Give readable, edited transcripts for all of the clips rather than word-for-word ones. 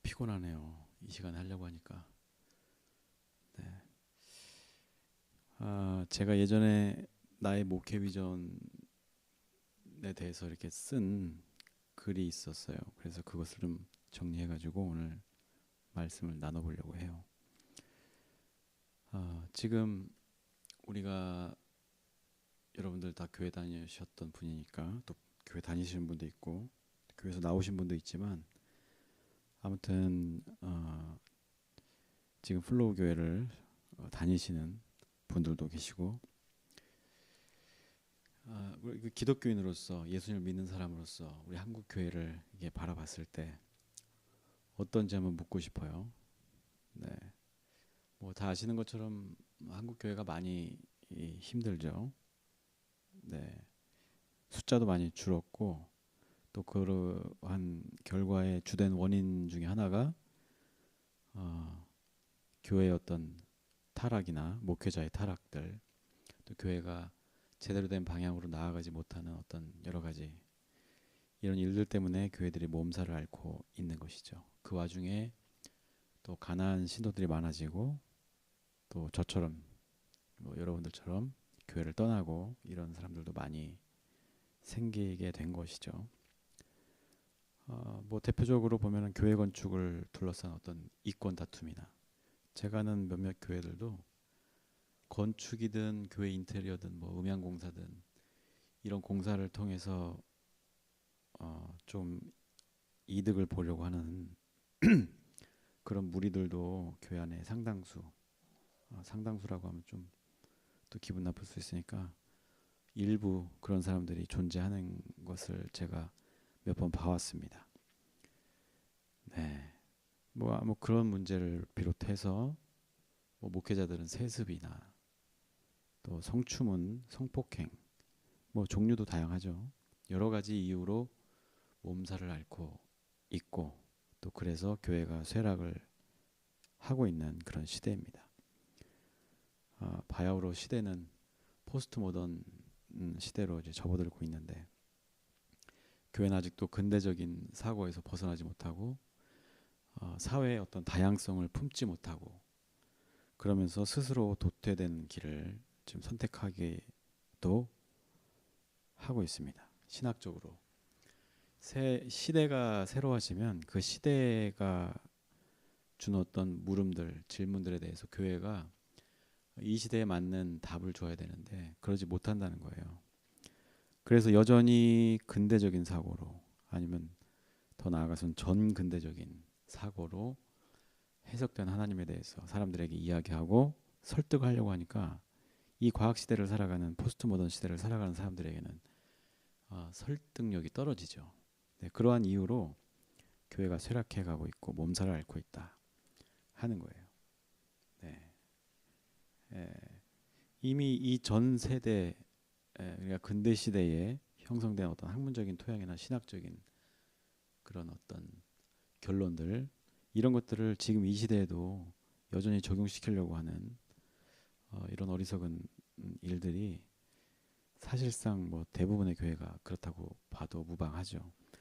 피곤하네요. 이 시간에 하려고 하니까. 네. 제가 예전에 나의 목회 비전에 대해서 이렇게 쓴 글이 있었어요. 그래서 그것을 좀 정리해가지고 오늘 말씀을 나눠보려고 해요. 지금 우리가 여러분들 다 교회 다니셨던 분이니까 또 교회 다니시는 분도 있고 교회에서 나오신 분도 있지만 아무튼 지금 플로우 교회를 다니시는 분들도 계시고 우리 그 기독교인으로서 예수님을 믿는 사람으로서 우리 한국 교회를 이게 바라봤을 때 어떤지 한번 묻고 싶어요. 네, 뭐 다 아시는 것처럼 한국 교회가 많이 힘들죠. 네, 숫자도 많이 줄었고 또 그러한 결과의 주된 원인 중에 하나가 교회의 어떤 타락이나 목회자의 타락들, 또 교회가 제대로 된 방향으로 나아가지 못하는 어떤 여러 가지 이런 일들 때문에 교회들이 몸살을 앓고 있는 것이죠. 그 와중에 또 가난한 신도들이 많아지고 또 저처럼 뭐 여러분들처럼 교회를 떠나고 이런 사람들도 많이 생기게 된 것이죠. 뭐 대표적으로 보면은 교회 건축을 둘러싼 어떤 이권 다툼이나 제가 아는 몇몇 교회들도 건축이든 교회 인테리어든 뭐 음향 공사든 이런 공사를 통해서 좀 이득을 보려고 하는 그런 무리들도 교회 안에 상당수라고 하면 좀 또 기분 나쁠 수 있으니까 일부 그런 사람들이 존재하는 것을 제가 몇 번 봐왔습니다. 네, 뭐 그런 문제를 비롯해서 뭐 목회자들은 세습이나 또 성추문, 성폭행, 뭐 종류도 다양하죠. 여러 가지 이유로 몸살을 앓고 있고 또 그래서 교회가 쇠락을 하고 있는 그런 시대입니다. 바야흐로 시대는 포스트 모던 시대로 이제 접어들고 있는데 교회는 아직도 근대적인 사고에서 벗어나지 못하고 사회의 어떤 다양성을 품지 못하고 그러면서 스스로 도태되는 길을 지금 선택하기도 하고 있습니다. 신학적으로 시대가 새로워지면 그 시대가 준 어떤 물음들, 질문들에 대해서 교회가 이 시대에 맞는 답을 줘야 되는데 그러지 못한다는 거예요. 그래서 여전히 근대적인 사고로 아니면 더 나아가서는 전근대적인 사고로 해석된 하나님에 대해서 사람들에게 이야기하고 설득하려고 하니까 이 과학 시대를 살아가는 포스트 모던 시대를 살아가는 사람들에게는 설득력이 떨어지죠. 네, 그러한 이유로 교회가 쇠락해 가고 있고 몸살을 앓고 있다 하는 거예요. 네. 예, 이미 이 전 세대 그러니까 근대 시대에 형성된 어떤 학문적인 토양이나 신학적인 그런 어떤 결론들 이런 것들을 지금 이 시대에도 여전히 적용시키려고 하는 이런 어리석은 일들이 사실상 뭐 대부분의 교회가 그렇다고 봐도 무방하죠.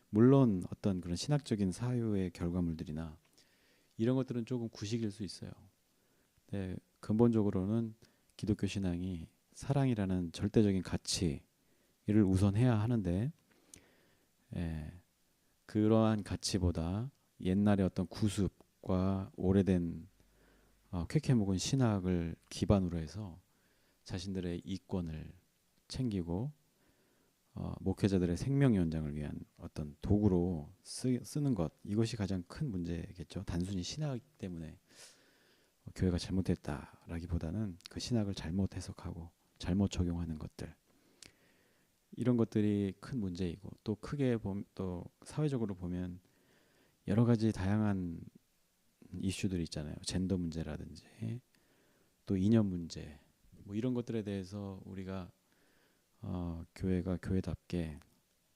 물론 어떤 그런 신학적인 사유의 결과물들이나 이런 것들은 조금 구식일 수 있어요. 근데 근본적으로는 기독교 신앙이 사랑이라는 절대적인 가치를 우선해야 하는데 그러한 가치보다 옛날의 어떤 구습과 오래된 쾌쾌 묵은 신학을 기반으로 해서 자신들의 이권을 챙기고 목회자들의 생명 연장을 위한 어떤 도구로 쓰는 것 이것이 가장 큰 문제겠죠. 단순히 신학 때문에 교회가 잘못했다라기보다는 그 신학을 잘못 해석하고 잘못 적용하는 것들 이런 것들이 큰 문제이고 또 크게 또 사회적으로 보면 여러 가지 다양한 이슈들이 있잖아요. 젠더 문제라든지 또 이념 문제 뭐 이런 것들에 대해서 우리가 교회가 교회답게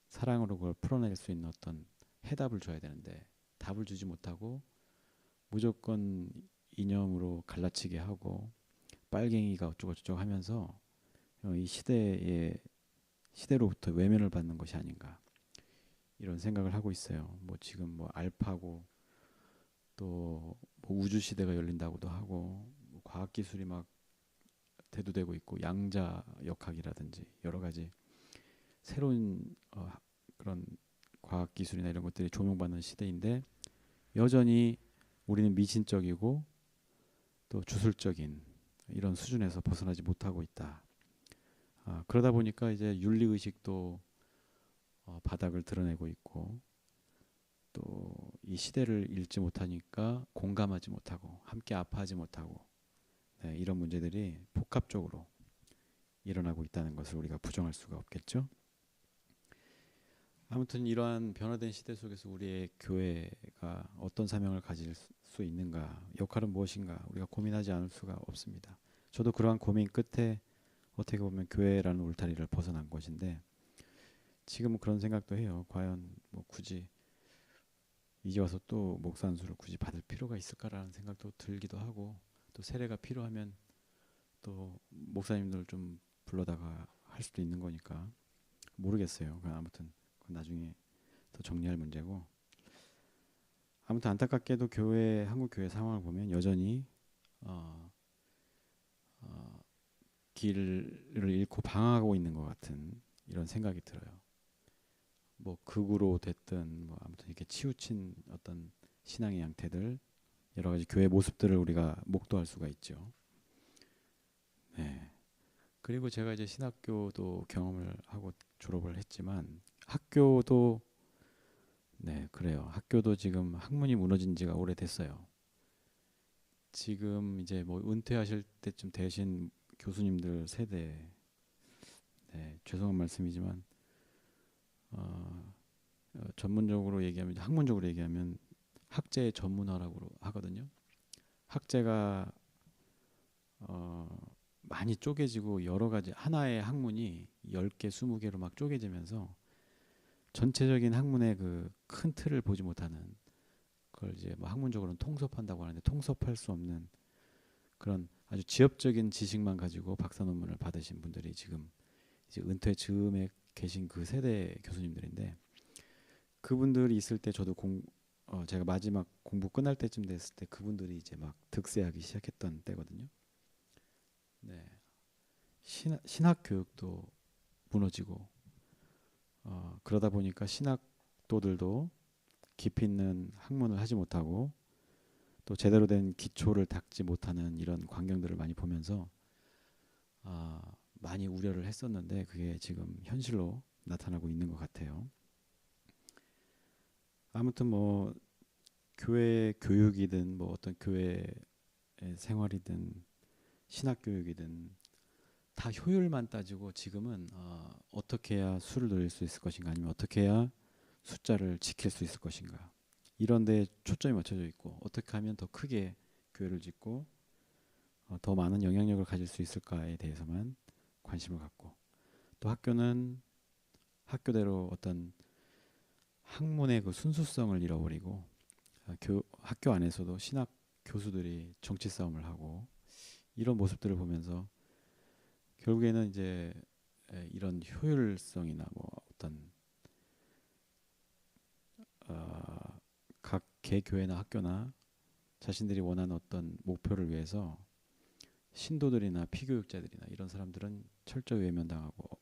사랑으로 그걸 풀어낼 수 있는 어떤 해답을 줘야 되는데 답을 주지 못하고 무조건 이념으로 갈라치게 하고 빨갱이가 어쩌고저쩌고 하면서 이 시대로부터 외면을 받는 것이 아닌가 이런 생각을 하고 있어요. 뭐 지금 뭐 알파고 또 뭐 우주 시대가 열린다고도 하고 뭐 과학 기술이 막 대두되고 있고 양자 역학이라든지 여러 가지 새로운 그런 과학 기술이나 이런 것들이 조명받는 시대인데 여전히 우리는 미신적이고 또 주술적인 이런 수준에서 벗어나지 못하고 있다. 그러다 보니까 이제 윤리 의식도 바닥을 드러내고 있고 또 이 시대를 읽지 못하니까 공감하지 못하고 함께 아파하지 못하고 네, 이런 문제들이 복합적으로 일어나고 있다는 것을 우리가 부정할 수가 없겠죠. 아무튼 이러한 변화된 시대 속에서 우리의 교회가 어떤 사명을 가질 수 있는가, 역할은 무엇인가 우리가 고민하지 않을 수가 없습니다. 저도 그러한 고민 끝에 어떻게 보면 교회라는 울타리를 벗어난 것인데 지금은 그런 생각도 해요. 과연 뭐 굳이 이제 와서 또 목사 안수를 굳이 받을 필요가 있을까라는 생각도 들기도 하고 또 세례가 필요하면 또 목사님들 좀 불러다가 할 수도 있는 거니까 모르겠어요. 아무튼 나중에 더 정리할 문제고 아무튼 안타깝게도 한국 교회 상황을 보면 여전히 길을 잃고 방황하고 있는 것 같은 이런 생각이 들어요. 뭐 극으로 됐든 뭐 아무튼 이렇게 치우친 어떤 신앙의 양태들 여러 가지 교회 모습들을 우리가 목도할 수가 있죠. 네. 그리고 제가 이제 신학교도 경험을 하고 졸업을 했지만 학교도 네 그래요. 학교도 지금 학문이 무너진 지가 오래됐어요. 지금 이제 뭐 은퇴하실 때쯤 되신 교수님들 세대 네, 죄송한 말씀이지만 전문적으로 얘기하면 학문적으로 얘기하면 학제의 전문화라고 하거든요. 학제가 많이 쪼개지고 여러 가지 하나의 학문이 10개, 20개로 막 쪼개지면서 전체적인 학문의 그 큰 틀을 보지 못하는 그걸 이제 뭐 학문적으로는 통섭한다고 하는데 통섭할 수 없는 그런 아주 지엽적인 지식만 가지고 박사 논문을 받으신 분들이 지금 이제 은퇴 즈음에 계신 그 세대 교수님들인데 그분들이 있을 때 저도 제가 마지막 공부 끝날 때쯤 됐을 때 그분들이 이제 막 득세하기 시작했던 때거든요. 네. 신학 교육도 무너지고 그러다 보니까 신학도들도 깊이 있는 학문을 하지 못하고 또 제대로 된 기초를 닦지 못하는 이런 광경들을 많이 보면서 많이 우려를 했었는데 그게 지금 현실로 나타나고 있는 것 같아요. 아무튼 뭐 교회 교육이든 뭐 어떤 교회 생활이든 신학 교육이든 다 효율만 따지고 지금은 어떻게 해야 수를 늘릴 수 있을 것인가 아니면 어떻게 해야 숫자를 지킬 수 있을 것인가 이런 데 초점이 맞춰져 있고 어떻게 하면 더 크게 교회를 짓고 더 많은 영향력을 가질 수 있을까에 대해서만 관심을 갖고 또 학교는 학교대로 어떤 학문의 그 순수성을 잃어버리고 학교 안에서도 신학 교수들이 정치 싸움을 하고 이런 모습들을 보면서 결국에는 이제 이런 효율성이나 뭐 어떤 각 개교회나 학교나 자신들이 원하는 어떤 목표를 위해서 신도들이나 피교육자들이나 이런 사람들은 철저히 외면당하고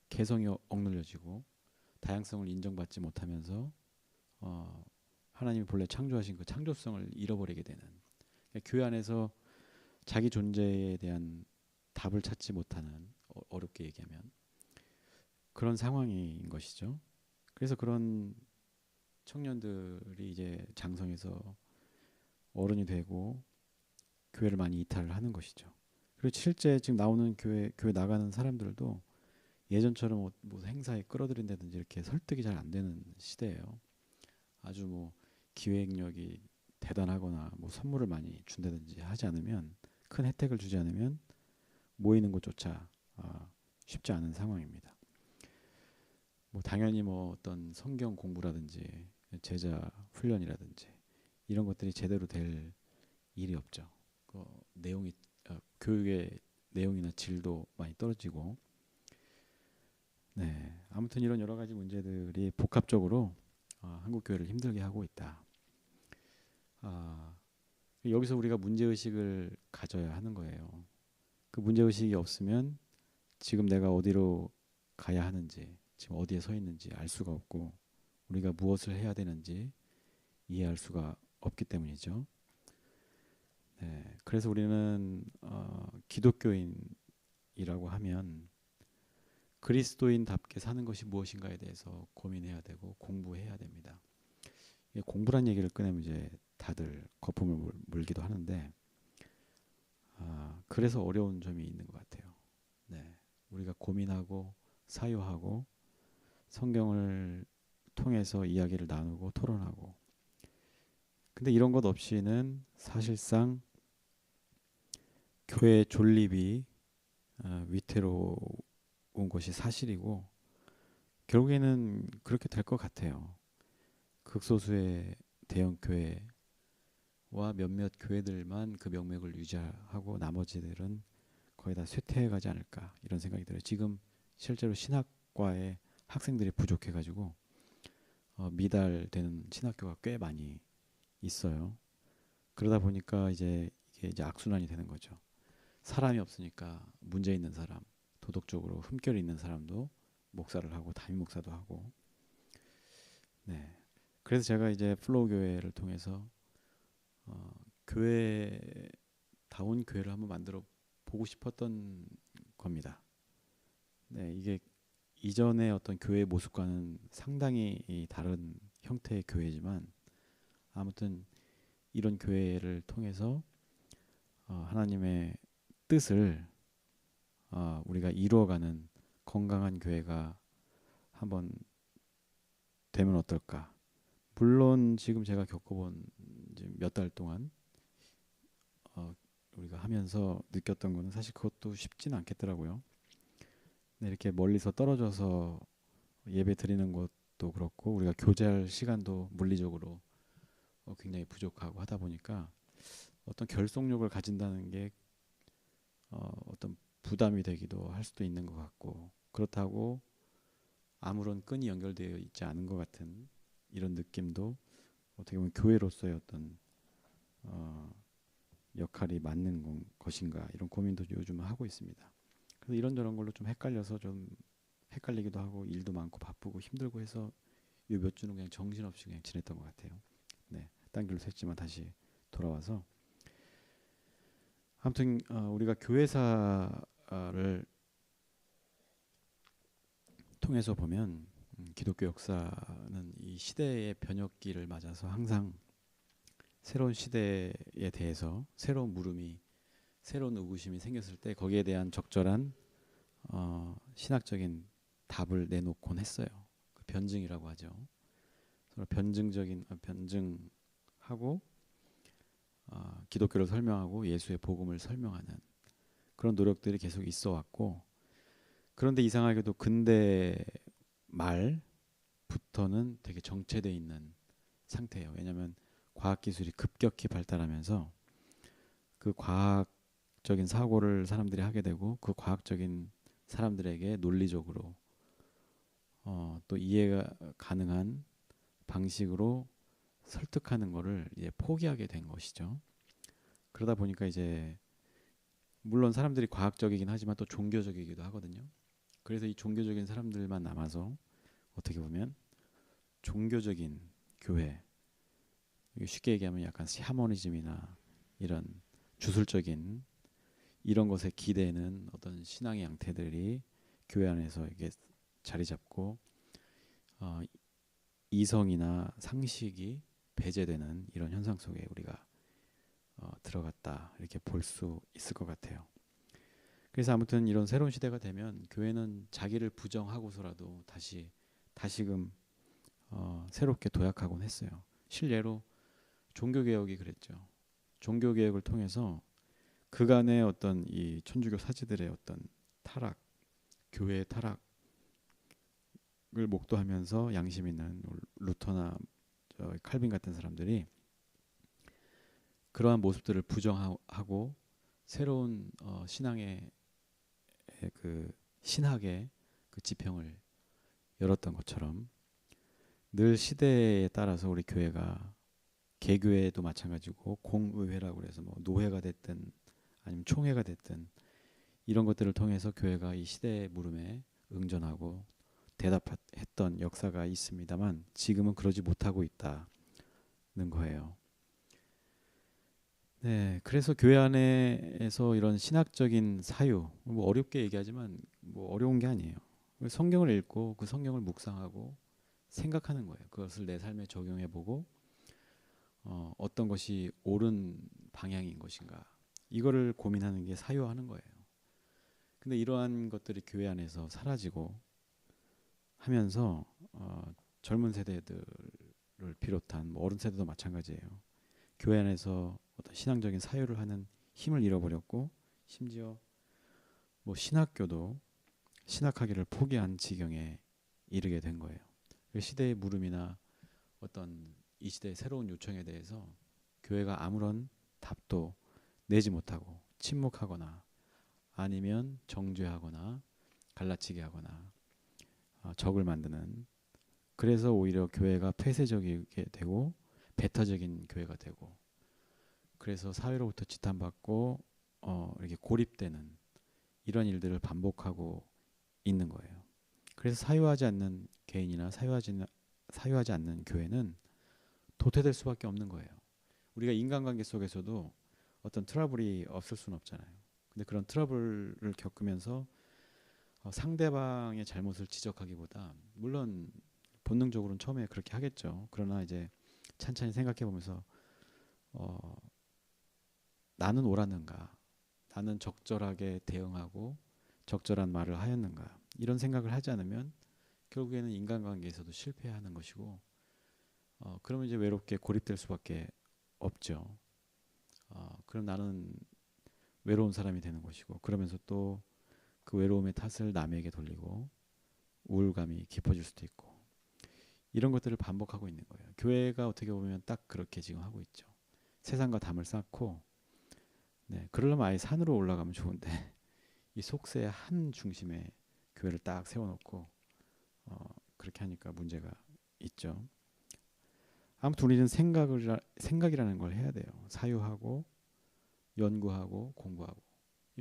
개성이 억눌려지고 다양성을 인정받지 못하면서 하나님이 본래 창조하신 그 창조성을 잃어버리게 되는 그러니까 교회 안에서 자기 존재에 대한 답을 찾지 못하는 어렵게 얘기하면 그런 상황인 것이죠. 그래서 그런 청년들이 이제 장성해서 어른이 되고 교회를 많이 이탈을 하는 것이죠. 그리고 실제 지금 나오는 교회 나가는 사람들도 예전처럼 뭐 행사에 끌어들인다든지 이렇게 설득이 잘 안 되는 시대예요. 아주 뭐 기획력이 대단하거나 뭐 선물을 많이 준다든지 하지 않으면 큰 혜택을 주지 않으면 모이는 것조차 쉽지 않은 상황입니다. 뭐 당연히 뭐 어떤 성경 공부라든지 제자 훈련이라든지 이런 것들이 제대로 될 일이 없죠. 그 내용이 교육의 내용이나 질도 많이 떨어지고 네 아무튼 이런 여러 가지 문제들이 복합적으로 한국 교회를 힘들게 하고 있다. 아, 여기서 우리가 문제의식을 가져야 하는 거예요. 그 문제의식이 없으면 지금 내가 어디로 가야 하는지, 지금 어디에 서 있는지 알 수가 없고 우리가 무엇을 해야 되는지 이해할 수가 없기 때문이죠. 네, 그래서 우리는 기독교인이라고 하면 그리스도인답게 사는 것이 무엇인가에 대해서 고민해야 되고 공부해야 됩니다. 공부란 얘기를 꺼내면 이제 다들 거품을 물기도 하는데 그래서 어려운 점이 있는 것 같아요. 네, 우리가 고민하고 사유하고 성경을 통해서 이야기를 나누고 토론하고 근데 이런 것 없이는 사실상 교회 존립이 위태로운 것이 사실이고 결국에는 그렇게 될 것 같아요. 극소수의 대형 교회와 몇몇 교회들만 그 명맥을 유지하고 나머지들은 거의 다 쇠퇴해가지 않을까 이런 생각이 들어요. 지금 실제로 신학과에 학생들이 부족해가지고 미달되는 신학교가 꽤 많이 있어요. 그러다 보니까 이게 이제 악순환이 되는 거죠. 사람이 없으니까 문제 있는 사람, 도덕적으로 흠결 있는 사람도 목사를 하고 담임 목사도 하고. 네. 그래서 제가 이제 플로우 교회를 통해서 교회다운 교회를 한번 만들어 보고 싶었던 겁니다. 네, 이게 이전의 어떤 교회 모습과는 상당히 다른 형태의 교회지만 아무튼 이런 교회를 통해서 하나님의 뜻을 우리가 이루어가는 건강한 교회가 한번 되면 어떨까. 물론 지금 제가 겪어본 몇 달 동안 우리가 하면서 느꼈던 거는 사실 그것도 쉽지는 않겠더라고요. 네, 이렇게 멀리서 떨어져서 예배 드리는 것도 그렇고 우리가 교제할 시간도 물리적으로 굉장히 부족하고 하다 보니까 어떤 결속력을 가진다는 게 어떤 부담이 되기도 할 수도 있는 것 같고 그렇다고 아무런 끈이 연결되어 있지 않은 것 같은 이런 느낌도 어떻게 보면 교회로서의 어떤 역할이 맞는 것인가 이런 고민도 요즘 하고 있습니다. 그래서 이런저런 걸로 좀 헷갈려서 좀 헷갈리기도 하고 일도 많고 바쁘고 힘들고 해서 이 몇 주는 그냥 정신없이 그냥 지냈던 것 같아요. 네, 딴 길로 샜지만 다시 돌아와서 아무튼 우리가 교회사를 통해서 보면 기독교 역사는 이 시대의 변혁기를 맞아서 항상 새로운 시대에 대해서 새로운 물음이 새로운 의구심이 생겼을 때 거기에 대한 적절한 신학적인 답을 내놓곤 했어요. 그 변증이라고 하죠. 서로 변증하고 기독교를 설명하고 예수의 복음을 설명하는 그런 노력들이 계속 있어 왔고 그런데 이상하게도 근대 말부터는 되게 정체돼 있는 상태예요. 왜냐하면 과학기술이 급격히 발달하면서 그 과학적인 사고를 사람들이 하게 되고 그 과학적인 사람들에게 논리적으로 또 이해가 가능한 방식으로 설득하는 거를 이제 포기하게 된 것이죠. 그러다 보니까 이제 물론 사람들이 과학적이긴 하지만 또 종교적이기도 하거든요. 그래서 이 종교적인 사람들만 남아서 어떻게 보면 종교적인 교회, 쉽게 얘기하면 약간 샤머니즘이나 이런 주술적인 이런 것에 기대는 어떤 신앙의 양태들이 교회 안에서 이게 자리 잡고 이성이나 상식이 배제되는 이런 현상 속에 우리가 들어갔다 이렇게 볼 수 있을 것 같아요. 그래서 아무튼 이런 새로운 시대가 되면 교회는 자기를 부정하고서라도 다시금 새롭게 도약하곤 했어요. 실례로 종교개혁이 그랬죠. 종교개혁을 통해서 그간의 어떤 이 천주교 사제들의 어떤 타락, 교회의 타락을 목도하면서 양심 있는 루터나 칼빈 같은 사람들이 그러한 모습들을 부정하고 새로운 신앙의 그 신학의 그 지평을 열었던 것처럼 늘 시대에 따라서 우리 교회가 개교회도 마찬가지고 공의회라고 그래서 뭐 노회가 됐든 아니면 총회가 됐든 이런 것들을 통해서 교회가 이 시대의 물음에 응전하고 대답했던 역사가 있습니다만 지금은 그러지 못하고 있다는 거예요. 네, 그래서 교회 안에서 이런 신학적인 사유, 뭐 어렵게 얘기하지만 뭐 어려운 게 아니에요. 성경을 읽고 그 성경을 묵상하고 생각하는 거예요. 그것을 내 삶에 적용해보고 어떤 것이 옳은 방향인 것인가 이거를 고민하는 게 사유하는 거예요. 근데 이러한 것들이 교회 안에서 사라지고 하면서 젊은 세대들을 비롯한 뭐 어른 세대도 마찬가지예요. 교회 안에서 어떤 신앙적인 사유를 하는 힘을 잃어버렸고 심지어 뭐 신학교도 신학하기를 포기한 지경에 이르게 된 거예요. 시대의 물음이나 어떤 이 시대의 새로운 요청에 대해서 교회가 아무런 답도 내지 못하고 침묵하거나 아니면 정죄하거나 갈라치기 하거나 적을 만드는, 그래서 오히려 교회가 폐쇄적이게 되고 배타적인 교회가 되고 그래서 사회로부터 지탄받고 이렇게 고립되는 이런 일들을 반복하고 있는 거예요. 그래서 사유하지 않는 개인이나 사유하지 않는 교회는 도태될 수밖에 없는 거예요. 우리가 인간관계 속에서도 어떤 트러블이 없을 수는 없잖아요. 근데 그런 트러블을 겪으면서 상대방의 잘못을 지적하기보다 물론 본능적으로는 처음에 그렇게 하겠죠. 그러나 이제 찬찬히 생각해 보면서 나는 옳았는가? 나는 적절하게 대응하고 적절한 말을 하였는가? 이런 생각을 하지 않으면 결국에는 인간관계에서도 실패하는 것이고 그러면 이제 외롭게 고립될 수밖에 없죠. 그럼 나는 외로운 사람이 되는 것이고 그러면서 또 그 외로움의 탓을 남에게 돌리고 우울감이 깊어질 수도 있고 이런 것들을 반복하고 있는 거예요. 교회가 어떻게 보면 딱 그렇게 지금 하고 있죠. 세상과 담을 쌓고 그러려면 아예 산으로 올라가면 좋은데 이 속세의 한 중심에 교회를 딱 세워놓고 그렇게 하니까 문제가 있죠. 아무튼 우리는 생각이라는 걸 해야 돼요. 사유하고 연구하고 공부하고.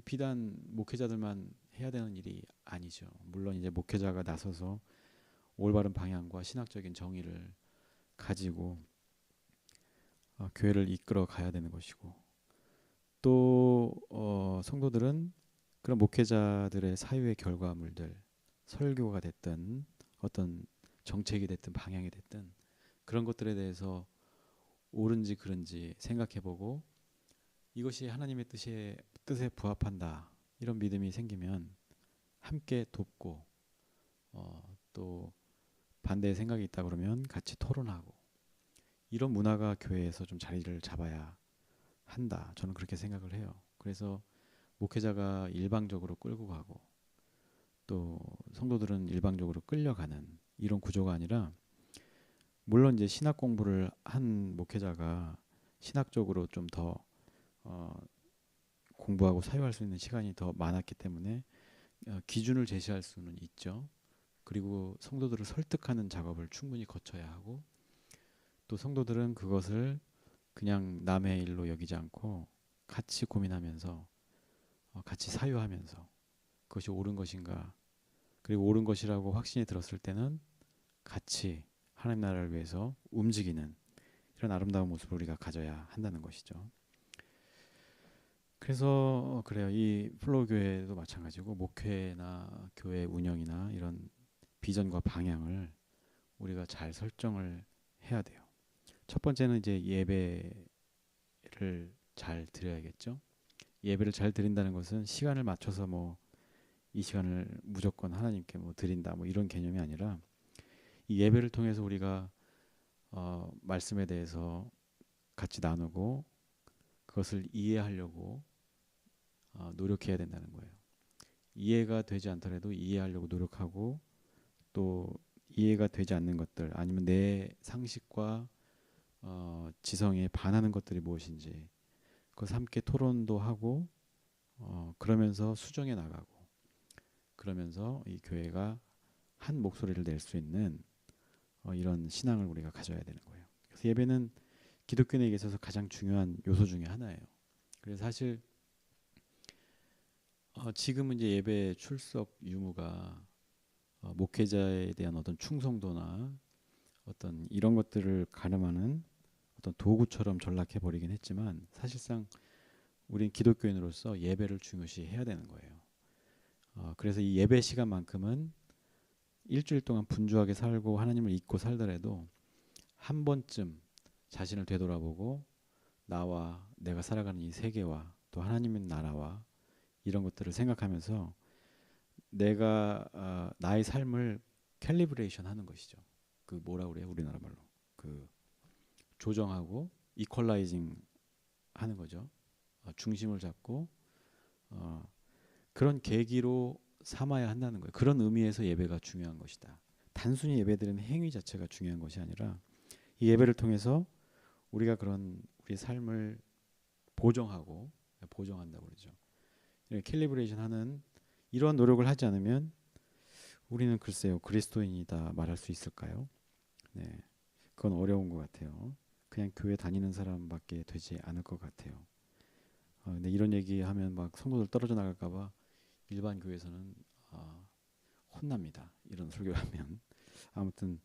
비단 목회자들만 해야 되는 일이 아니죠. 물론 이제 목회자가 나서서 올바른 방향과 신학적인 정의를 가지고 교회를 이끌어 가야 되는 것이고 또 성도들은 그런 목회자들의 사유의 결과물들, 설교가 됐든 어떤 정책이 됐든 방향이 됐든 그런 것들에 대해서 옳은지 그른지 생각해보고 이것이 하나님의 뜻에 부합한다 이런 믿음이 생기면 함께 돕고 또 반대의 생각이 있다 그러면 같이 토론하고 이런 문화가 교회에서 좀 자리를 잡아야 한다. 저는 그렇게 생각을 해요. 그래서 목회자가 일방적으로 끌고 가고 또 성도들은 일방적으로 끌려가는 이런 구조가 아니라 물론 이제 신학 공부를 한 목회자가 신학적으로 좀 더 공부하고 사유할 수 있는 시간이 더 많았기 때문에 기준을 제시할 수는 있죠. 그리고 성도들을 설득하는 작업을 충분히 거쳐야 하고 또 성도들은 그것을 그냥 남의 일로 여기지 않고 같이 고민하면서 같이 사유하면서 그것이 옳은 것인가 그리고 옳은 것이라고 확신이 들었을 때는 같이 하나님 나라를 위해서 움직이는 이런 아름다운 모습을 우리가 가져야 한다는 것이죠. 그래서 그래요. 이 플로우 교회도 마찬가지고 목회나 교회 운영이나 이런 비전과 방향을 우리가 잘 설정을 해야 돼요. 첫 번째는 이제 예배를 잘 드려야겠죠. 예배를 잘 드린다는 것은 시간을 맞춰서 뭐 이 시간을 무조건 하나님께 뭐 드린다 뭐 이런 개념이 아니라 이 예배를 통해서 우리가 말씀에 대해서 같이 나누고 그것을 이해하려고 노력해야 된다는 거예요. 이해가 되지 않더라도 이해하려고 노력하고 또 이해가 되지 않는 것들 아니면 내 상식과 지성에 반하는 것들이 무엇인지 그것을 함께 토론도 하고 그러면서 수정해 나가고 그러면서 이 교회가 한 목소리를 낼 수 있는 이런 신앙을 우리가 가져야 되는 거예요. 그래서 예배는 기독교인에게 있어서 가장 중요한 요소 중에 하나예요. 그래서 사실 지금은 이제 예배 출석 유무가 목회자에 대한 어떤 충성도나 어떤 이런 것들을 가늠하는 어떤 도구처럼 전락해 버리긴 했지만 사실상 우린 기독교인으로서 예배를 중요시 해야 되는 거예요. 그래서 이 예배 시간만큼은 일주일 동안 분주하게 살고 하나님을 잊고 살더라도 한 번쯤 자신을 되돌아보고 나와 내가 살아가는 이 세계와 또 하나님의 나라와 이런 것들을 생각하면서 내가 나의 삶을 캘리브레이션 하는 것이죠. 그 뭐라 그래요? 우리나라 말로. 그 조정하고 이퀄라이징 하는 거죠. 중심을 잡고 그런 계기로 삼아야 한다는 거예요. 그런 의미에서 예배가 중요한 것이다. 단순히 예배드리는 행위 자체가 중요한 것이 아니라 이 예배를 통해서 우리가 그런 우리 삶을 보정한다고 그러죠. 캘리브레이션 하는 이런 노력을 하지 않으면 우리는 글쎄요 그리스도인이다 말할 수 있을까요? 네, 그건 어려운 것 같아요. 그냥 교회 다니는 사람밖에 되지 않을 것 같아요. 근데 이런 얘기하면 막 성도들 떨어져 나갈까봐 일반 교회에서는 혼납니다. 이런 설교하면 아무튼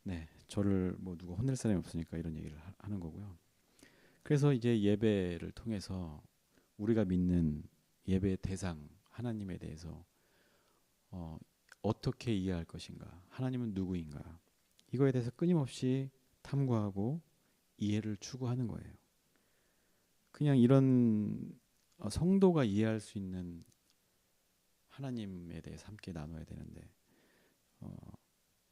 네 저를 뭐 누가 혼낼 사람이 없으니까 이런 얘기를 하는 거고요. 그래서 이제 예배를 통해서 우리가 믿는 예배의 대상 하나님에 대해서 어떻게 이해할 것인가, 하나님은 누구인가, 이거에 대해서 끊임없이 탐구하고 이해를 추구하는 거예요. 그냥 이런 성도가 이해할 수 있는 하나님에 대해서 함께 나눠야 되는데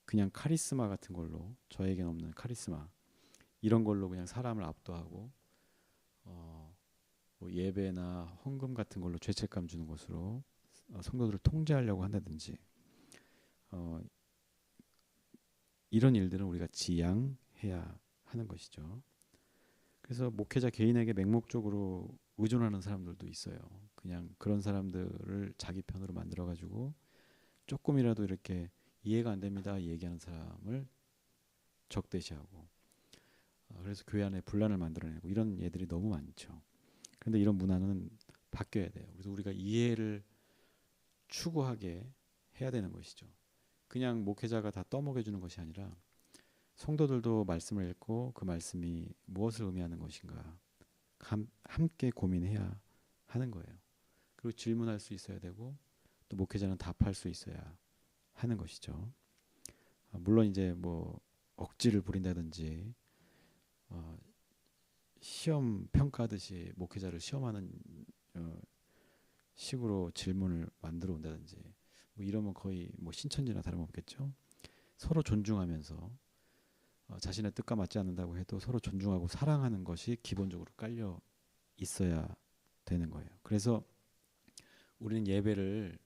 그냥 카리스마 같은 걸로 저에겐 없는 카리스마 이런 걸로 그냥 사람을 압도하고 뭐 예배나 헌금 같은 걸로 죄책감 주는 것으로 성도들을 통제하려고 한다든지 이런 일들은 우리가 지양해야 하는 것이죠. 그래서 목회자 개인에게 맹목적으로 의존하는 사람들도 있어요. 그냥 그런 사람들을 자기 편으로 만들어가지고 조금이라도 이렇게 이해가 안 됩니다 얘기하는 사람을 적대시하고 그래서 교회 안에 분란을 만들어내고 이런 예들이 너무 많죠. 그런데 이런 문화는 바뀌어야 돼요. 그래서 우리가 이해를 추구하게 해야 되는 것이죠. 그냥 목회자가 다 떠먹여주는 것이 아니라 성도들도 말씀을 읽고 그 말씀이 무엇을 의미하는 것인가 함께 고민해야 하는 거예요. 그리고 질문할 수 있어야 되고 또 목회자는 답할 수 있어야 하는 것이죠. 물론 이제 뭐 억지를 부린다든지 시험 평가하듯이 목회자를 시험하는 식으로 질문을 만들어 온다든지 뭐 이러면 거의 뭐 신천지나 다름없겠죠. 서로 존중하면서 자신의 뜻과 맞지 않는다고 해도 서로 존중하고 사랑하는 것이 기본적으로 깔려 있어야 되는 거예요. 그래서 우리는 예배를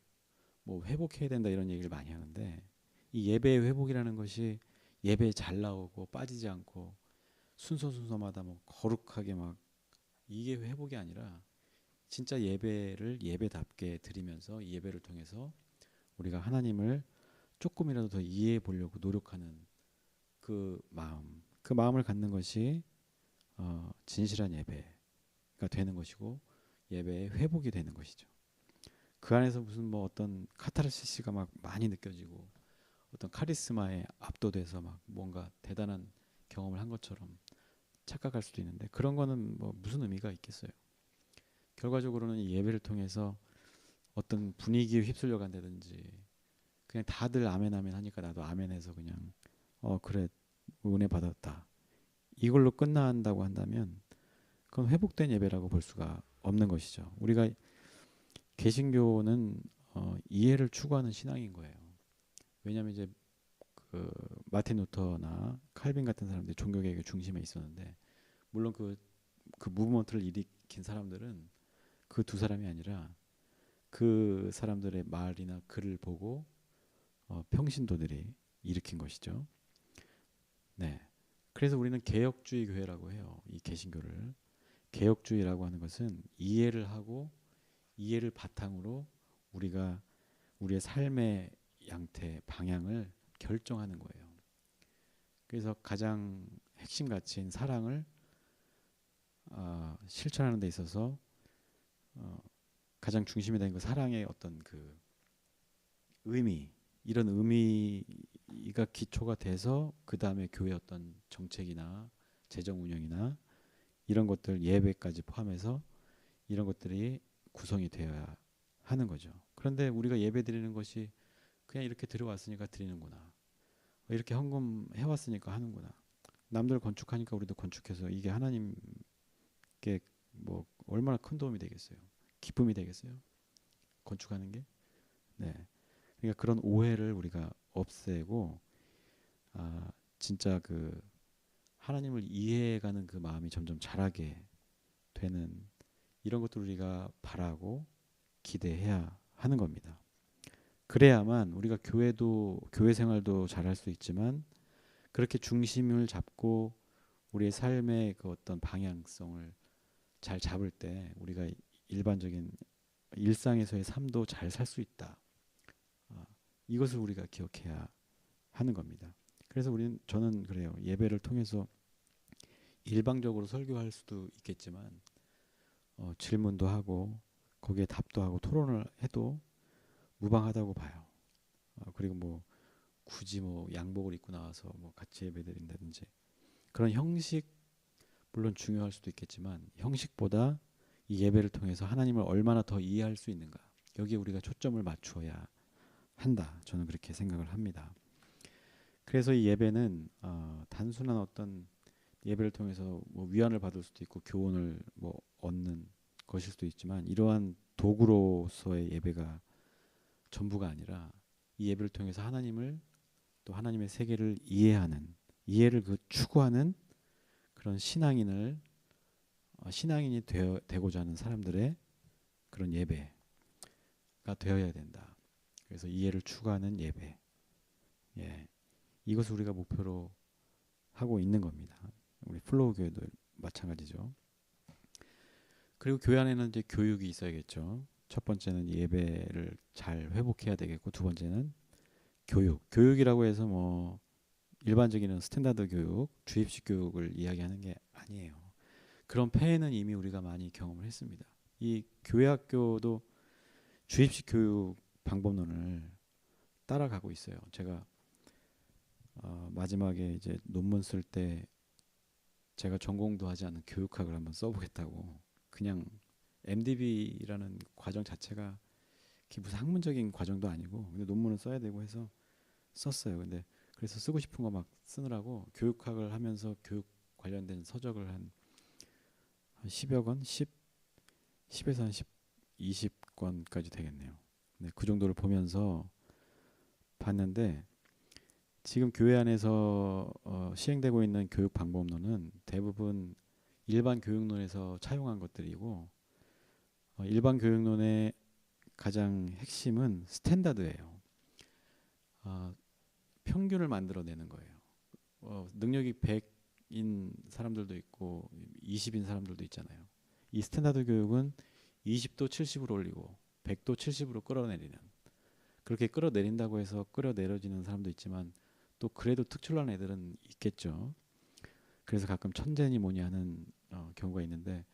뭐 회복해야 된다 이런 얘기를 많이 하는데 이 예배의 회복이라는 것이 예배에 잘 나오고 빠지지 않고 순서마다 뭐 거룩하게 막 이게 회복이 아니라 진짜 예배를 예배답게 드리면서 이 예배를 통해서 우리가 하나님을 조금이라도 더 이해해 보려고 노력하는 그 마음을 갖는 것이 진실한 예배가 되는 것이고 예배의 회복이 되는 것이죠. 그 안에서 무슨 뭐 어떤 카타르시스가 막 많이 느껴지고 어떤 카리스마에 압도돼서 막 뭔가 대단한 경험을 한 것처럼 착각할 수도 있는데 그런 거는 뭐 무슨 의미가 있겠어요. 결과적으로는 이 예배를 통해서 어떤 분위기에 휩쓸려 간다든지 그냥 다들 아멘 하니까 나도 아멘해서 그냥 그래 은혜 받았다 이걸로 끝난다고 한다면 그건 회복된 예배라고 볼 수가 없는 것이죠. 우리가 개신교는 이해를 추구하는 신앙인 거예요. 왜냐하면 이제 그 마틴 루터나 칼빈 같은 사람들이 종교개혁의 중심에 있었는데 물론 그 무브먼트를 일으킨 사람들은 그 두 사람이 아니라 그 사람들의 말이나 글을 보고 평신도들이 일으킨 것이죠. 네. 그래서 우리는 개혁주의 교회라고 해요. 이 개신교를. 개혁주의라고 하는 것은 이해를 하고 이해를 바탕으로 우리가 우리의 삶의 양태, 방향을 결정하는 거예요. 그래서 가장 핵심 가치인 사랑을 실천하는 데 있어서 어, 가장 중심이 되는 그 사랑의 어떤 그 의미, 이런 의미가 기초가 돼서 그 다음에 교회 어떤 정책이나 재정 운영이나 이런 것들, 예배까지 포함해서 이런 것들이 구성이 되어야 하는 거죠. 그런데 우리가 예배 드리는 것이 그냥 이렇게 들어왔으니까 드리는구나, 이렇게 헌금 해왔으니까 하는구나, 남들 건축하니까 우리도 건축해서, 이게 하나님께 뭐 얼마나 큰 도움이 되겠어요? 기쁨이 되겠어요? 건축하는 게? 네. 그러니까 그런 오해를 우리가 없애고, 진짜 그 하나님을 이해해가는 그 마음이 점점 자라게 되는, 이런 것들 우리가 바라고 기대해야 하는 겁니다. 그래야만 우리가 교회 생활도 잘할 수 있지만, 그렇게 중심을 잡고 우리의 삶의 그 어떤 방향성을 잘 잡을 때 우리가 일반적인 일상에서의 삶도 잘 살 수 있다. 이것을 우리가 기억해야 하는 겁니다. 그래서 저는 그래요. 예배를 통해서 일방적으로 설교할 수도 있겠지만 질문도 하고 거기에 답도 하고 토론을 해도 무방하다고 봐요. 그리고 뭐 굳이 뭐 양복을 입고 나와서 뭐 같이 예배드린다든지 그런 형식, 물론 중요할 수도 있겠지만 형식보다 이 예배를 통해서 하나님을 얼마나 더 이해할 수 있는가, 여기에 우리가 초점을 맞추어야 한다. 저는 그렇게 생각을 합니다. 그래서 이 예배는 단순한 어떤 예배를 통해서 뭐 위안을 받을 수도 있고 교훈을 뭐 얻는 것일 수도 있지만, 이러한 도구로서의 예배가 전부가 아니라 이 예배를 통해서 하나님을, 또 하나님의 세계를 이해를 추구하는 그런 신앙인이 되고자 하는 사람들의 그런 예배가 되어야 된다. 그래서 이해를 추구하는 예배, 이것을 우리가 목표로 하고 있는 겁니다. 우리 플로우 교회도 마찬가지죠. 그리고 교회 안에는 이제 교육이 있어야겠죠. 첫 번째는 예배를 잘 회복해야 되겠고, 두 번째는 교육이라고 해서 뭐 일반적인 스탠다드 교육, 주입식 교육을 이야기하는 게 아니에요. 그런 폐해는 이미 우리가 많이 경험을 했습니다. 이 교회 학교도 주입식 교육 방법론을 따라가고 있어요. 제가 마지막에 이제 논문 쓸 때 제가 전공도 하지 않은 교육학을 한번 써보겠다고, 그냥 MDB라는 과정 자체가 무슨 학문적인 과정도 아니고 근데 논문을 써야 되고 해서 썼어요. 근데 그래서 쓰고 싶은 거 막 쓰느라고 교육학을 하면서 교육 관련된 서적을 한 10여 권, 10에서 한 20권까지 되겠네요. 네, 그 정도를 보면서 봤는데, 지금 교회 안에서 시행되고 있는 교육 방법론은 대부분 일반 교육론에서 차용한 것들이고, 일반 교육론의 가장 핵심은 스탠다드예요. 평균을 만들어내는 거예요. 능력이 100인 사람들도 있고 20인 사람들도 있잖아요. 이 스탠다드 교육은 20도 70으로 올리고 100도 70으로 끌어내리는, 그렇게 끌어내린다고 해서 끌어내려지는 사람도 있지만 또 그래도 특출난 애들은 있겠죠. 그래서 가끔 천재니 뭐니 하는 경우가 있는데,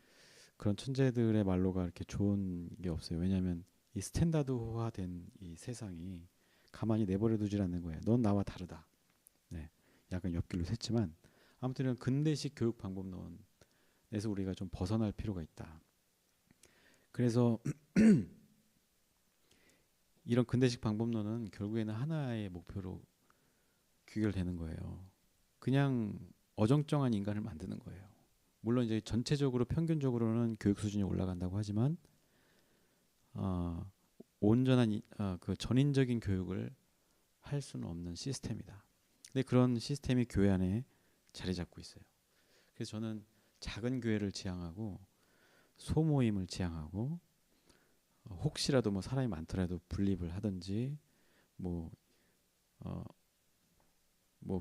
그런 천재들의 말로가 이렇게 좋은 게 없어요. 왜냐하면 이 스탠다드화된 이 세상이 가만히 내버려 두질 않는 거예요. 넌 나와 다르다. 네, 약간 옆길로 샜지만 아무튼 이런 근대식 교육 방법론에서 우리가 좀 벗어날 필요가 있다. 그래서 이런 근대식 방법론은 결국에는 하나의 목표로 귀결되는 거예요. 그냥 어정쩡한 인간을 만드는 거예요. 물론 이제 전체적으로 평균적으로는 교육 수준이 올라간다고 하지만 온전한 그 전인적인 교육을 할 수는 없는 시스템이다. 근데 그런 시스템이 교회 안에 자리 잡고 있어요. 그래서 저는 작은 교회를 지향하고 소모임을 지향하고, 혹시라도 뭐 사람이 많더라도 분립을 하든지 뭐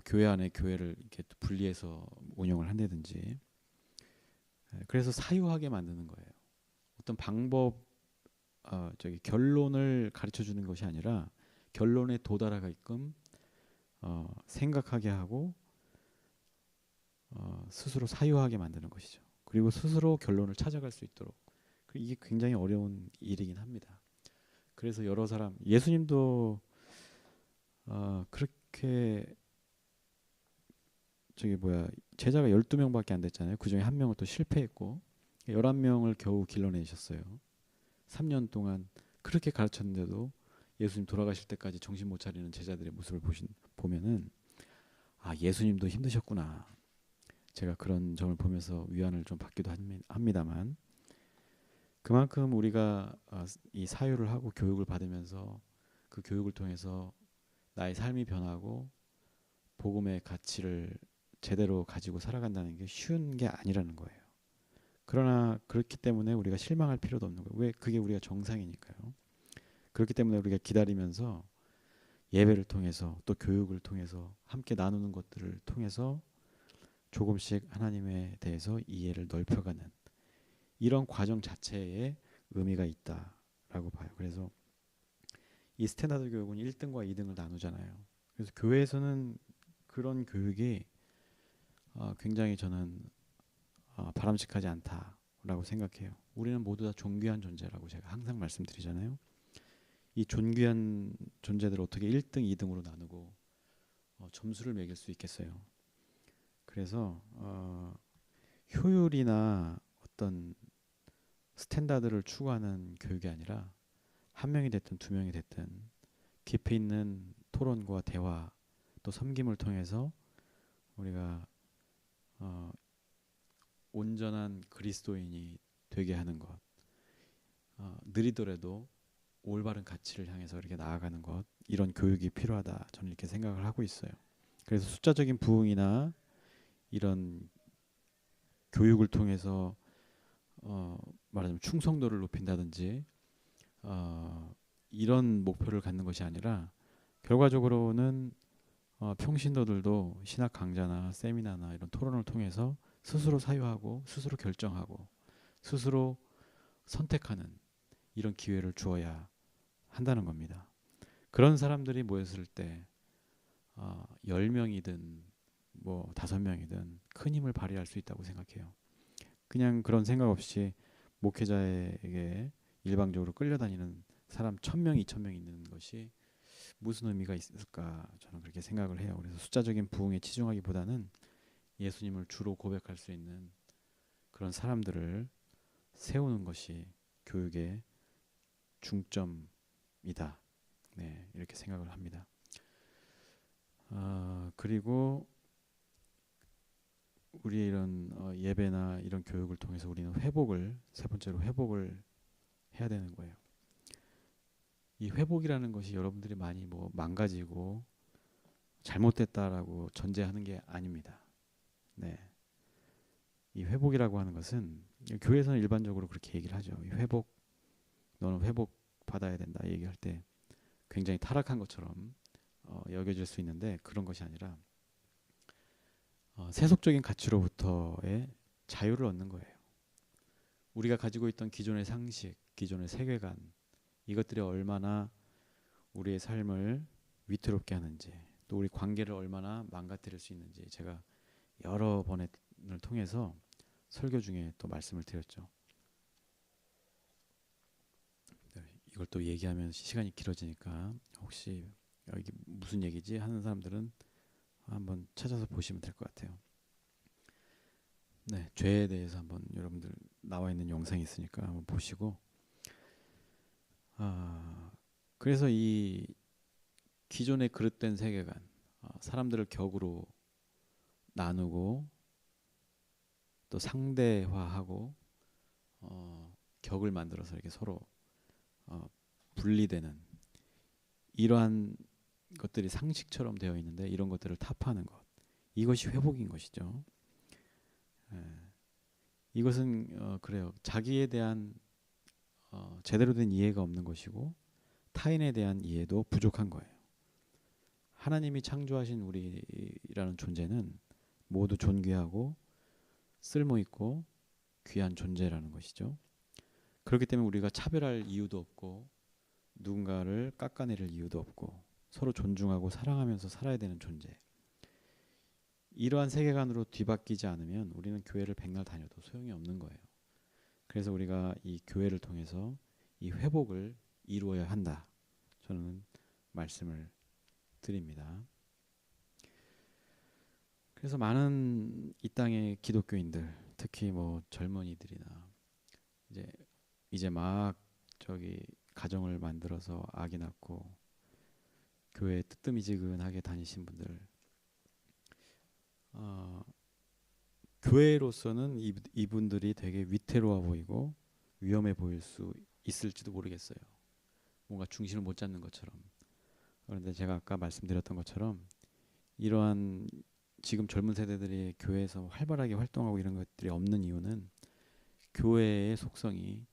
교회 안에 교회를 이렇게 분리해서 운영을 한다든지, 그래서 사유하게 만드는 거예요. 어떤 방법, 결론을 가르쳐 주는 것이 아니라 결론에 도달하게끔 생각하게 하고 스스로 사유하게 만드는 것이죠. 그리고 스스로 결론을 찾아갈 수 있도록. 이게 굉장히 어려운 일이긴 합니다. 그래서 여러 사람, 예수님도 그렇게 제자가 12명밖에 안 됐잖아요. 그중에 한 명은 또 실패했고 11명을 겨우 길러내셨어요. 3년 동안 그렇게 가르쳤는데도 예수님 돌아가실 때까지 정신 못 차리는 제자들의 모습을 보면은 예수님도 힘드셨구나. 제가 그런 점을 보면서 위안을 좀 받기도 합니다만, 그만큼 우리가 이 사유를 하고 교육을 받으면서 그 교육을 통해서 나의 삶이 변하고 복음의 가치를 제대로 가지고 살아간다는 게 쉬운 게 아니라는 거예요. 그러나 그렇기 때문에 우리가 실망할 필요도 없는 거예요. 왜? 그게 우리가 정상이니까요. 그렇기 때문에 우리가 기다리면서 예배를 통해서 또 교육을 통해서 함께 나누는 것들을 통해서 조금씩 하나님에 대해서 이해를 넓혀가는 이런 과정 자체에 의미가 있다라고 봐요. 그래서 이 스탠다드 교육은 1등과 2등을 나누잖아요. 그래서 교회에서는 그런 교육이 굉장히 저는 바람직하지 않다라고 생각해요. 우리는 모두 다 존귀한 존재라고 제가 항상 말씀드리잖아요. 이 존귀한 존재들을 어떻게 1등, 2등으로 나누고 점수를 매길 수 있겠어요. 그래서 효율이나 어떤 스탠다드를 추구하는 교육이 아니라 한 명이 됐든 두 명이 됐든 깊이 있는 토론과 대화 또 섬김을 통해서 우리가 온전한 그리스도인이 되게 하는 것, 느리더라도 올바른 가치를 향해서 이렇게 나아가는 것, 이런 교육이 필요하다. 저는 이렇게 생각을 하고 있어요. 그래서 숫자적인 부흥이나 이런 교육을 통해서 말하자면 충성도를 높인다든지 이런 목표를 갖는 것이 아니라 결과적으로는 평신도들도 신학 강좌나 세미나나 이런 토론을 통해서 스스로 사유하고 스스로 결정하고 스스로 선택하는 이런 기회를 주어야 한다는 겁니다. 그런 사람들이 모였을 때 10명이든 뭐 5명이든 큰 힘을 발휘할 수 있다고 생각해요. 그냥 그런 생각 없이 목회자에게 일방적으로 끌려다니는 사람 1000명, 2000명 있는 것이 무슨 의미가 있을까 저는 그렇게 생각을 해요. 그래서 숫자적인 부흥에 치중하기보다는 예수님을 주로 고백할 수 있는 그런 사람들을 세우는 것이 교육의 중점이다. 네, 이렇게 생각을 합니다. 그리고 우리의 이런 예배나 이런 교육을 통해서 우리는 세 번째로 회복을 해야 되는 거예요. 이 회복이라는 것이 여러분들이 많이 망가지고 잘못됐다라고 전제하는 게 아닙니다. 네. 이 회복이라고 하는 것은 교회에서는 일반적으로 그렇게 얘기를 하죠. 이 너는 회복 받아야 된다 얘기할 때 굉장히 타락한 것처럼 여겨질 수 있는데 그런 것이 아니라 세속적인 가치로부터의 자유를 얻는 거예요. 우리가 가지고 있던 기존의 상식, 기존의 세계관 이것들이 얼마나 우리의 삶을 위태롭게 하는지 또 우리 관계를 얼마나 망가뜨릴 수 있는지 제가 여러 번을 통해서 설교 중에 또 말씀을 드렸죠. 이걸 또 얘기하면 시간이 길어지니까 혹시 이게 무슨 얘기지 하는 사람들은 한번 찾아서 보시면 될 것 같아요. 네, 죄에 대해서 한번 여러분들 나와 있는 영상이 있으니까 한번 보시고 그래서 이 기존의 그릇된 세계관 사람들을 격으로 나누고 또 상대화하고 격을 만들어서 이렇게 서로 분리되는 이러한 것들이 상식처럼 되어 있는데 이런 것들을 타파하는 것 이것이 회복인 것이죠. 이것은 그래요. 자기에 대한 제대로 된 이해가 없는 것이고 타인에 대한 이해도 부족한 거예요. 하나님이 창조하신 우리라는 존재는 모두 존귀하고 쓸모있고 귀한 존재라는 것이죠. 그렇기 때문에 우리가 차별할 이유도 없고 누군가를 깎아내릴 이유도 없고 서로 존중하고 사랑하면서 살아야 되는 존재. 이러한 세계관으로 뒤바뀌지 않으면 우리는 교회를 백날 다녀도 소용이 없는 거예요. 그래서 우리가 이 교회를 통해서 이 회복을 이루어야 한다. 저는 말씀을 드립니다. 그래서 많은 이 땅의 기독교인들, 특히 뭐 젊은이들이나 이제 막 저기 가정을 만들어서 아기 낳고 교회 뜨뜨미지근하게 다니신 분들, 교회로서는 이분들이 되게 위태로워 보이고 위험해 보일 수 있을지도 모르겠어요. 뭔가 중심을 못 잡는 것처럼. 그런데 제가 아까 말씀드렸던 것처럼 이러한 지금 젊은 세대들이 교회에서 활발하게 활동하고 이런 것들이 없는 이유는 교회의 속성이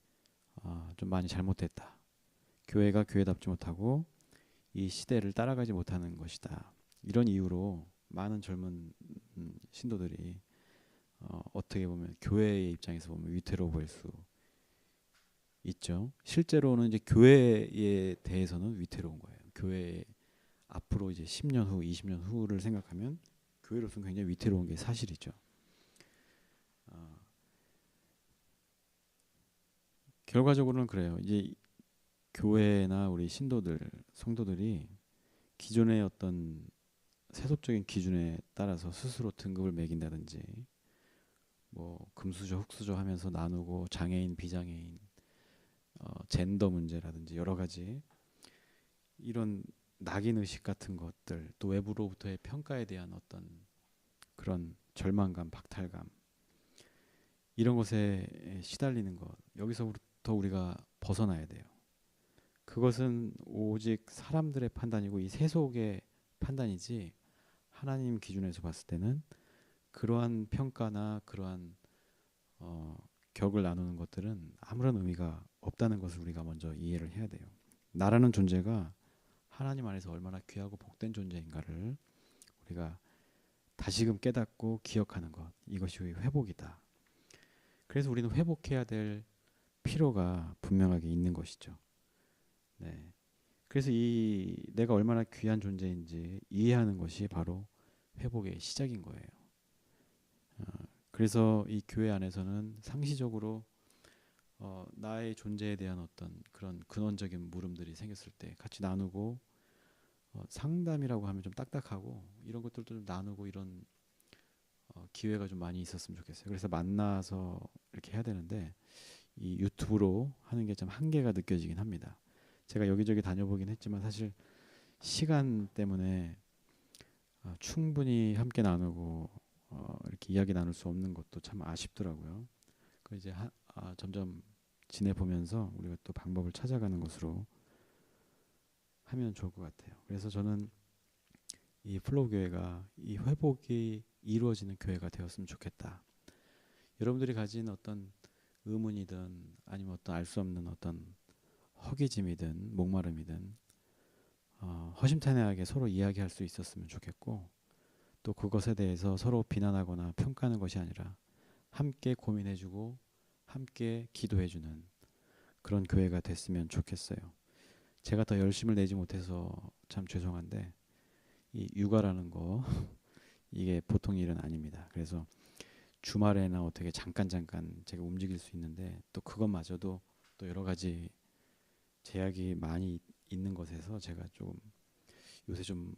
좀 많이 잘못됐다. 교회가 교회답지 못하고 이 시대를 따라가지 못하는 것이다. 이런 이유로 많은 젊은 신도들이 어떻게 보면 교회의 입장에서 보면 위태로워 보일 수 있죠. 실제로는 이제 교회에 대해서는 위태로운 거예요. 교회 앞으로 이제 10년 후, 20년 후를 생각하면 교회로서는 굉장히 위태로운 게 사실이죠. 결과적으로는 그래요. 이제 교회나 우리 신도들, 성도들이 기존의 어떤 세속적인 기준에 따라서 스스로 등급을 매긴다든지 뭐 금수저, 흙수저 하면서 나누고 장애인, 비장애인, 젠더 문제라든지 여러 가지 이런 낙인 의식 같은 것들, 또 외부로부터의 평가에 대한 어떤 그런 절망감, 박탈감 이런 것에 시달리는 것, 여기서부터 우리가 벗어나야 돼요. 그것은 오직 사람들의 판단이고 이 세속의 판단이지 하나님 기준에서 봤을 때는 그러한 평가나 그러한 격을 나누는 것들은 아무런 의미가 없다는 것을 우리가 먼저 이해를 해야 돼요. 나라는 존재가 하나님 안에서 얼마나 귀하고 복된 존재인가를 우리가 다시금 깨닫고 기억하는 것, 이것이 회복이다. 그래서 우리는 회복해야 될 필요가 분명하게 있는 것이죠. 네. 그래서 이 내가 얼마나 귀한 존재인지 이해하는 것이 바로 회복의 시작인 거예요. 그래서 이 교회 안에서는 상시적으로 나의 존재에 대한 어떤 그런 근원적인 물음들이 생겼을 때 같이 나누고 상담이라고 하면 좀 딱딱하고 이런 것들도 좀 나누고 이런 기회가 좀 많이 있었으면 좋겠어요. 그래서 만나서 이렇게 해야 되는데 이 유튜브로 하는 게 좀 한계가 느껴지긴 합니다. 제가 여기저기 다녀보긴 했지만 사실 시간 때문에 충분히 함께 나누고 이렇게 이야기 나눌 수 없는 것도 참 아쉽더라고요. 그 이제 점점 지내보면서 우리가 또 방법을 찾아가는 것으로 하면 좋을 것 같아요. 그래서 저는 이 플로우 교회가 이 회복이 이루어지는 교회가 되었으면 좋겠다. 여러분들이 가진 어떤 의문이든 아니면 어떤 알 수 없는 어떤 허기짐이든 목마름이든 허심탄회하게 서로 이야기할 수 있었으면 좋겠고 또 그것에 대해서 서로 비난하거나 평가하는 것이 아니라 함께 고민해주고 함께 기도해주는 그런 교회가 됐으면 좋겠어요. 제가 더 열심을 내지 못해서 참 죄송한데 이 육아라는 거 이게 보통 일은 아닙니다. 그래서 주말에나 어떻게 잠깐 제가 움직일 수 있는데 또 그것마저도 또 여러 가지 제약이 많이 있는 것에서 제가 조금 요새 좀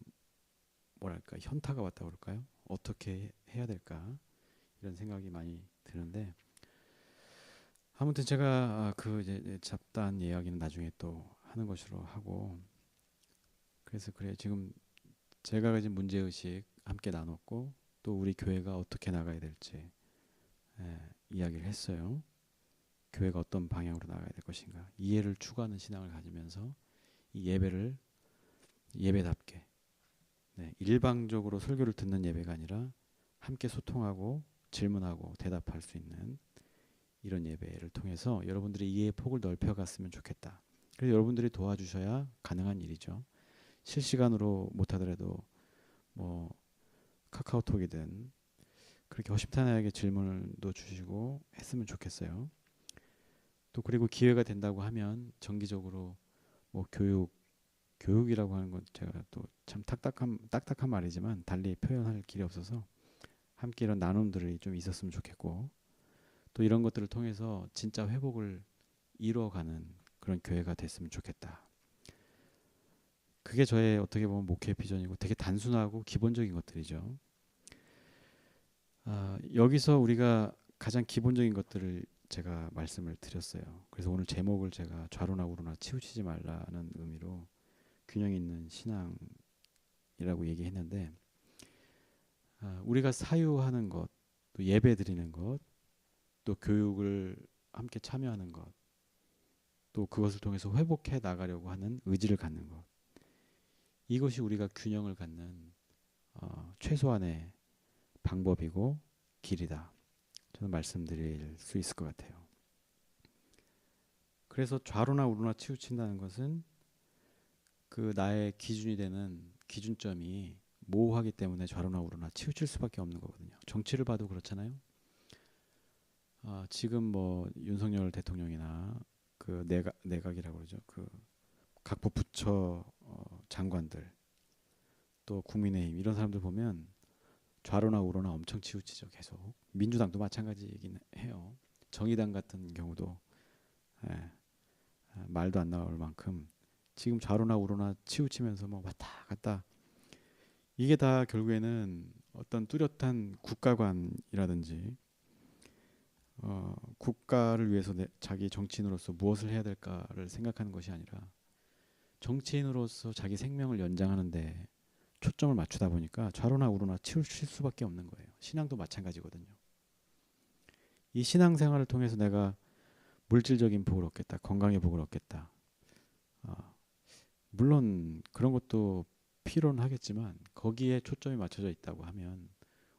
뭐랄까 현타가 왔다 그럴까요? 어떻게 해야 될까 이런 생각이 많이 드는데 아무튼 제가 그 이제 잡다한 이야기는 나중에 또 하는 것으로 하고 그래서 그래 지금 제가 가진 문제의식 함께 나눴고 또 우리 교회가 어떻게 나가야 될지 이야기를 했어요. 교회가 어떤 방향으로 나가야 될 것인가 이해를 추구하는 신앙을 가지면서 이 예배를 예배답게 일방적으로 설교를 듣는 예배가 아니라 함께 소통하고 질문하고 대답할 수 있는 이런 예배를 통해서 여러분들의 이해의 폭을 넓혀갔으면 좋겠다. 그래서 여러분들이 도와주셔야 가능한 일이죠. 실시간으로 못하더라도 뭐 카카오톡이든 그렇게 허심탄회하게 질문도 주시고 했으면 좋겠어요. 또 그리고 기회가 된다고 하면 정기적으로 뭐 교육이라고 하는 건 제가 또 참 딱딱한 말이지만 달리 표현할 길이 없어서 함께 이런 나눔들이 좀 있었으면 좋겠고, 또 이런 것들을 통해서 진짜 회복을 이루어가는 그런 교회가 됐으면 좋겠다. 그게 저의 어떻게 보면 목회 비전이고 되게 단순하고 기본적인 것들이죠. 여기서 우리가 가장 기본적인 것들을 제가 말씀을 드렸어요. 그래서 오늘 제목을 제가 좌로나 우로나 치우치지 말라는 의미로 균형 있는 신앙이라고 얘기했는데, 우리가 사유하는 것, 또 예배 드리는 것, 또 교육을 함께 참여하는 것, 또 그것을 통해서 회복해 나가려고 하는 의지를 갖는 것, 이것이 우리가 균형을 갖는 최소한의 방법이고 길이다, 저는 말씀드릴 수 있을 것 같아요. 그래서 좌로나 우로나 치우친다는 것은 그 나의 기준이 되는 기준점이 모호하기 때문에 좌로나 우로나 치우칠 수밖에 없는 거거든요. 정치를 봐도 그렇잖아요. 지금 뭐 윤석열 대통령이나 그 내각이라고 그러죠. 그 각부 부처 장관들, 또 국민의힘 이런 사람들 보면 좌로나 우로나 엄청 치우치죠. 계속. 민주당도 마찬가지이긴 해요. 정의당 같은 경우도 말도 안 나올 만큼 지금 좌로나 우로나 치우치면서 뭐 왔다 갔다, 이게 다 결국에는 어떤 뚜렷한 국가관이라든지 국가를 위해서 자기 정치인으로서 무엇을 해야 될까를 생각하는 것이 아니라 정치인으로서 자기 생명을 연장하는데 초점을 맞추다 보니까 좌로나 우로나 치우칠 수밖에 없는 거예요. 신앙도 마찬가지거든요. 이 신앙생활을 통해서 내가 물질적인 복을 얻겠다, 건강의 복을 얻겠다. 물론 그런 것도 필요는 하겠지만 거기에 초점이 맞춰져 있다고 하면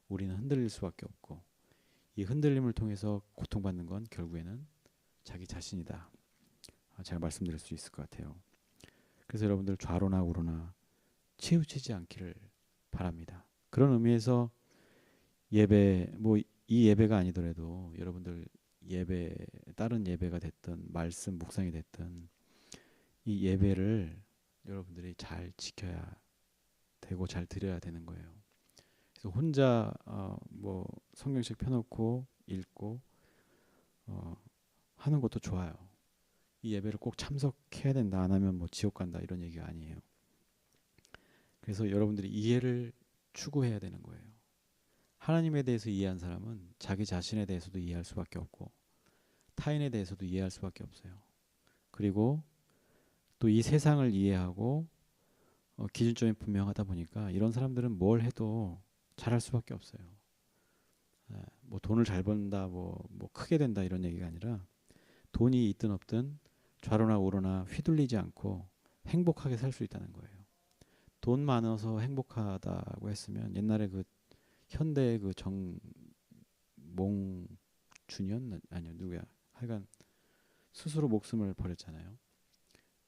우리는 흔들릴 수밖에 없고, 이 흔들림을 통해서 고통받는 건 결국에는 자기 자신이다. 제가 말씀드릴 수 있을 것 같아요. 그래서 여러분들 좌로나 우로나 치우치지 않기를 바랍니다. 그런 의미에서 예배, 뭐 이 예배가 아니더라도 여러분들 예배, 다른 예배가 됐든 말씀 묵상이 됐든 이 예배를 여러분들이 잘 지켜야 되고 잘 드려야 되는 거예요. 그래서 혼자 뭐 성경책 펴놓고 읽고 하는 것도 좋아요. 이 예배를 꼭 참석해야 된다, 안 하면 뭐 지옥 간다, 이런 얘기가 아니에요. 그래서 여러분들이 이해를 추구해야 되는 거예요. 하나님에 대해서 이해한 사람은 자기 자신에 대해서도 이해할 수밖에 없고 타인에 대해서도 이해할 수밖에 없어요. 그리고 또 이 세상을 이해하고 기준점이 분명하다 보니까 이런 사람들은 뭘 해도 잘할 수밖에 없어요. 뭐 돈을 잘 번다, 뭐 크게 된다, 이런 얘기가 아니라 돈이 있든 없든 좌로나 우로나 휘둘리지 않고 행복하게 살 수 있다는 거예요. 돈 많아서 행복하다고 했으면 옛날에 그 현대 그 정몽준이었나, 아니요, 누구야, 하여간 스스로 목숨을 버렸잖아요.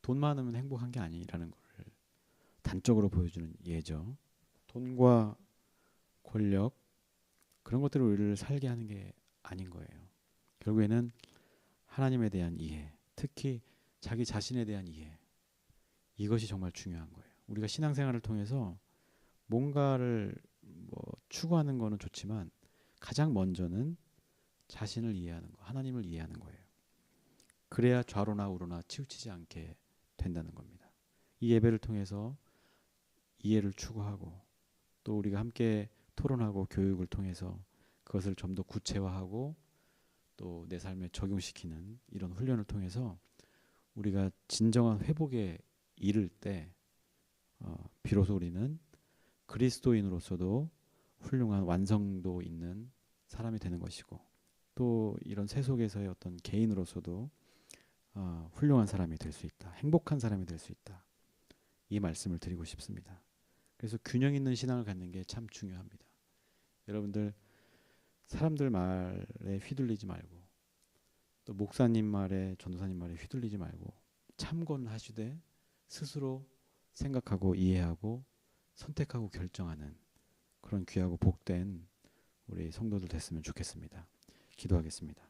돈 많으면 행복한 게 아니라는 걸 단적으로 보여주는 예죠. 돈과 권력, 그런 것들을 우리를 살게 하는 게 아닌 거예요. 결국에는 하나님에 대한 이해, 특히 자기 자신에 대한 이해, 이것이 정말 중요한 거예요. 우리가 신앙생활을 통해서 뭔가를 뭐 추구하는 거는 좋지만 가장 먼저는 자신을 이해하는 거, 하나님을 이해하는 거예요. 그래야 좌로나 우로나 치우치지 않게 된다는 겁니다. 이 예배를 통해서 이해를 추구하고 또 우리가 함께 토론하고 교육을 통해서 그것을 좀 더 구체화하고 또 내 삶에 적용시키는 이런 훈련을 통해서 우리가 진정한 회복에 이를 때 비로소 우리는 그리스도인으로서도 훌륭한 완성도 있는 사람이 되는 것이고, 또 이런 세속에서의 어떤 개인으로서도 훌륭한 사람이 될 수 있다, 행복한 사람이 될 수 있다, 이 말씀을 드리고 싶습니다. 그래서 균형 있는 신앙을 갖는 게 참 중요합니다. 여러분들 사람들 말에 휘둘리지 말고 또 목사님 말에, 전도사님 말에 휘둘리지 말고 참곤하시되 스스로 생각하고 이해하고 선택하고 결정하는 그런 귀하고 복된 우리 성도들 됐으면 좋겠습니다. 기도하겠습니다.